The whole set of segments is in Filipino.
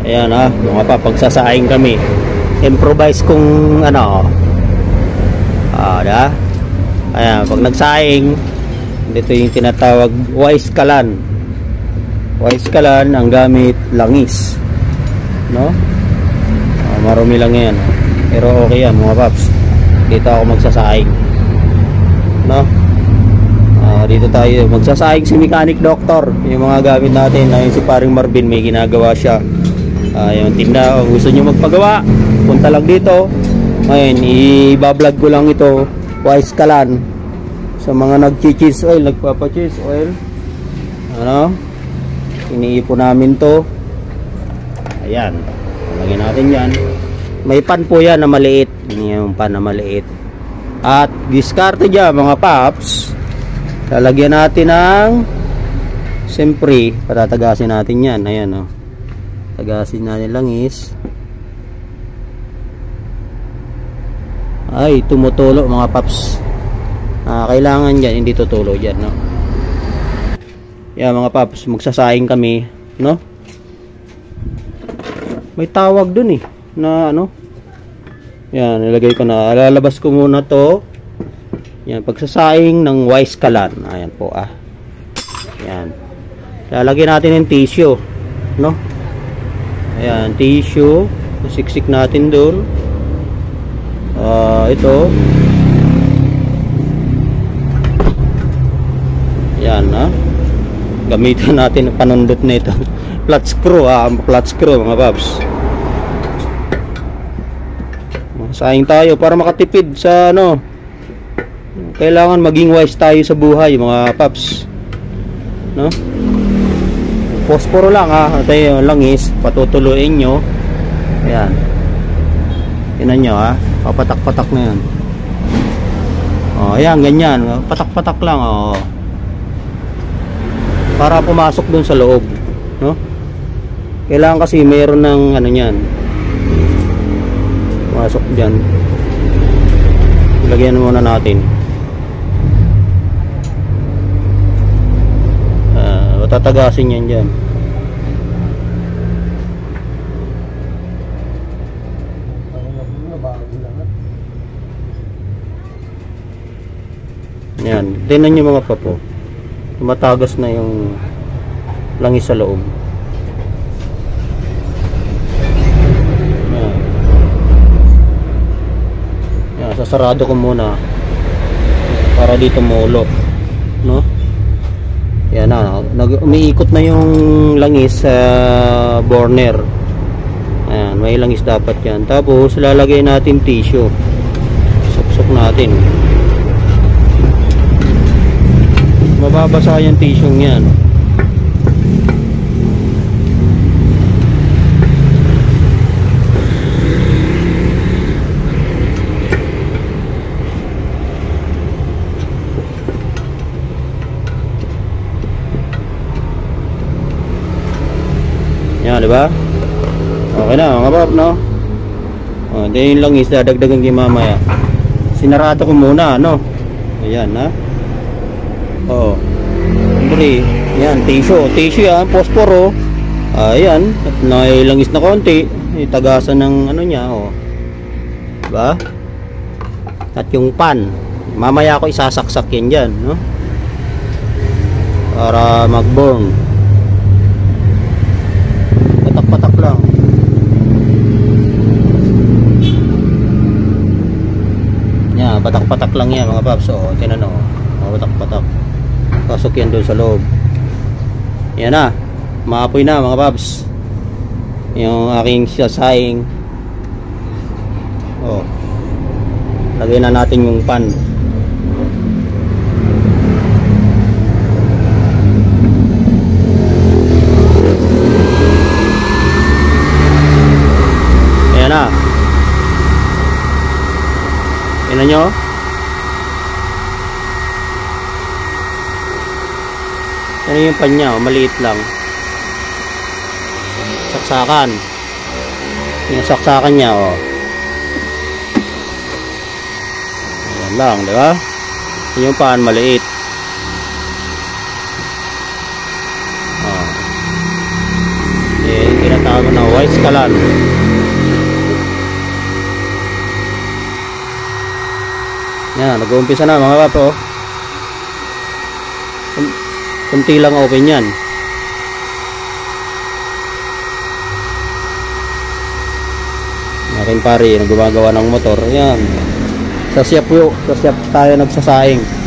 Ayan mga pa, pagsasaing kami. Improvise kung ano. Da. Ayan, pag nagsaing, dito yung tinatawag wise kalan. Wise kalan ang gamit langis. No? Marumi lang yan. Pero okay yan mga paps. Dito ako magsasaing. No? Dito tayo magsasaing si mechanic doctor. Yung mga gamit natin, ayun si paring Marvin, may ginagawa siya. Yung tinda, gusto nyo magpagawa, punta lang dito. Ngayon, i-vlog ko lang ito, wise kalan, sa mga nag-cheese oil, nagpapa-cheese oil. Ano? Iniipon namin to. Ayan, lagyan natin yan. May pan po yan na maliit. Yung pan na maliit. At diskarte dyan mga paps, lalagyan natin ng, siyempre patatagasin natin yan. Ayan tagasin natin langis. Ay, tumutulo mga paps. Kailangan dyan, hindi tutulo dyan, no? Yan mga paps, magsasaing kami, no? May tawag dun na ano. Yan, nilagay ko na. Lalabas ko muna to. Yan, pagsasaing ng wise kalan. Ayan po Yan. Lalagyan natin ng tissue, no? Ayan, tissue. Siksik natin doon. Ito. Yan, gamitan natin ang panundot na ito. Flat screw, flat screw mga paps. Saing tayo para makatipid sa ano. Kailangan maging wise tayo sa buhay mga paps, no? Posporo lang ito yung langis, patutuluin nyo. Ayan, tinan nyo papatak-patak na yan. Ayan, ganyan, patak-patak lang para pumasok dun sa loob, no? Kailangan kasi mayroon ng ano nyan, pumasok dyan. Lagyan muna natin. Tatagasin yan dyan. Yan, tingnan nyo mga papo, tumatagas na yung langis sa loob. Yan, sasarado ko muna para dito maulo, no? Yan umiikot na yung langis sa burner. Ayan, may langis dapat yan. Tapos lalagay natin tissue. Suksok natin. Mababasa yung tissue yan. Yan, diba? Okay na mga pap, no? Then yung langis, dadagdagan kayo mamaya. Sinarado ko muna, no? Ayan, siyempre, yan, tissue yan, posporo. Ayan, at may langis na konti, itagasan ng ano niya, diba? At yung pan, mamaya ko isasaksak yan dyan, no? Para mag-burn. Patak lang. Yan, patak-patak lang yan mga paps. Tinan patak-patak. Pasok yan doon sa loob. Yan maapoy na mga paps. Yung aking sasaing. Lagay na natin yung pan. Tingnan nyo. Ano yung pan niya, maliit lang. Saksakan. Yung saksakan niya, ayan lang, di ba? Yung pan maliit. Yung tinatawag tawag na wise kalan. Yan, nag-uumpisa na mga papo. Kunti lang open yan. Aking pare na gumagawa ng motor. Yan, sa siyap tayo nagsasaing.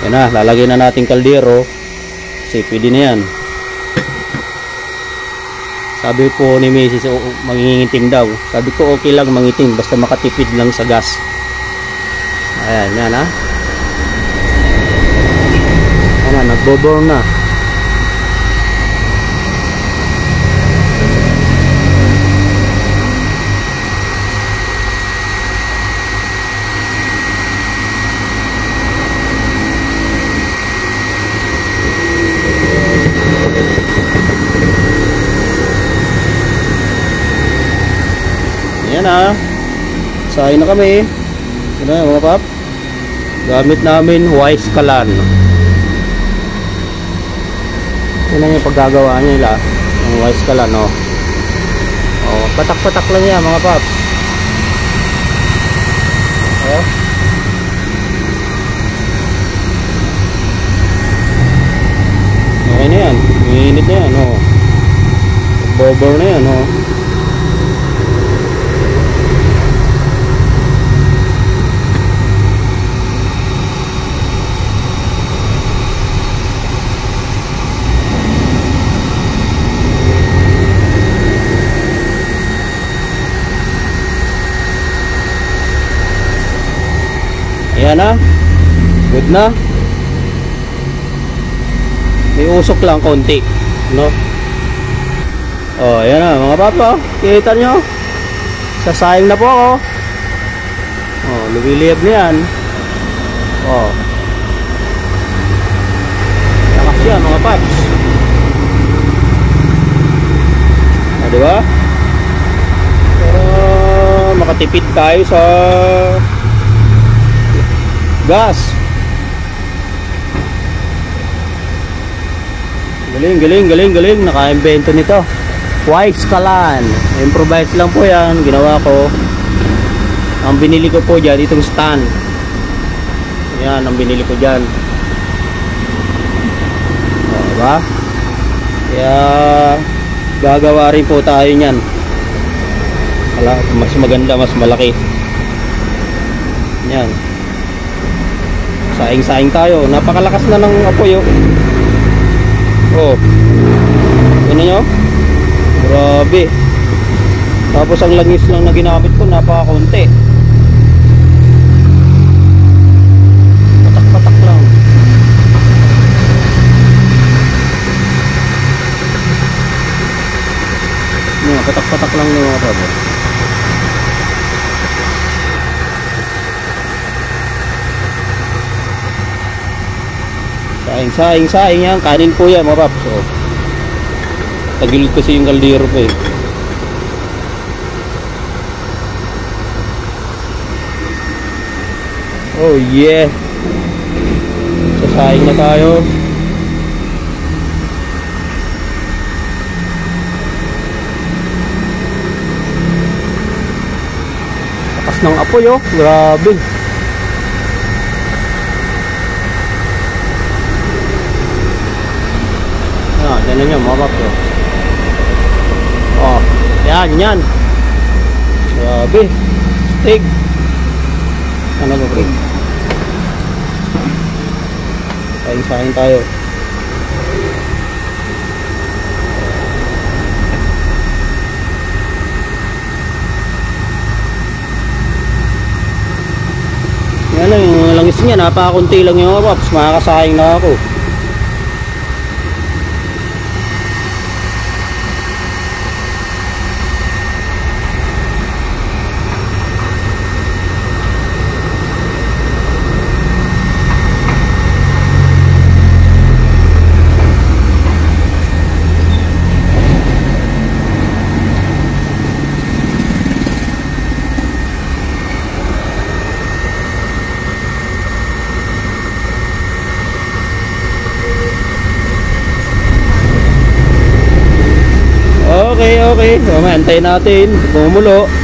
Yan na, lalagyan na natin kaldero kasi pwede na yan. Sabi po ni Mrs. mangingitim daw. Sabi ko okay lang mangitim basta makatipid lang sa gas. Ayan, yan ha. Ayan, nagbo-burn na. Yan na. Sahin na kami. Yan na mga pap. Gamit namin wise kalan. Yan na yung paggagawa nila ng wise kalan, no. Oh, patak-patak lang yan mga pap. Oh. Okay na yan. Mainit na yan, oh. Bobber na yan, oh. Ayan na. Good na. May usok lang konti, no? Oh, ayan na mga papa. Kita nyo? Sasayang na po ako. Oh, lumiliyab na yan. Oh. Lakas yan mga paps. Ah, diba? Pero makatipid tayo sa gas. Galing. Naka-invento nito. Wise kalan. Improvise lang po yan. Ginawa ko. Ang binili ko po dyan, itong stand. Yan, ang binili ko dyan. Diba? Kaya gagawa rin po tayo nyan. Mas maganda, mas malaki. Yan. Saing-saing tayo. Napakalakas na ng apoy, oh. Oh. Tingnan nyo. Grabe. Tapos ang langis lang na ginamit ko, napakakunti. Patak-patak lang. Yan, patak-patak lang ng mga babo. Saing yan, kanin po yan mga paps. So, tagilid kasi yung kaldero po eh. Oh yeah. Sasaing na tayo. Lakas ng apoy, oh. Grabe. Tignan nyo mga paps. Oh, yan. Grabe. Stig. Ano ba bro? Saing tayo. Yan lang, yung langis niya, napakakunti lang yung mga paps. Makakasaing na ako. okay. So, antayin natin. Bumulo.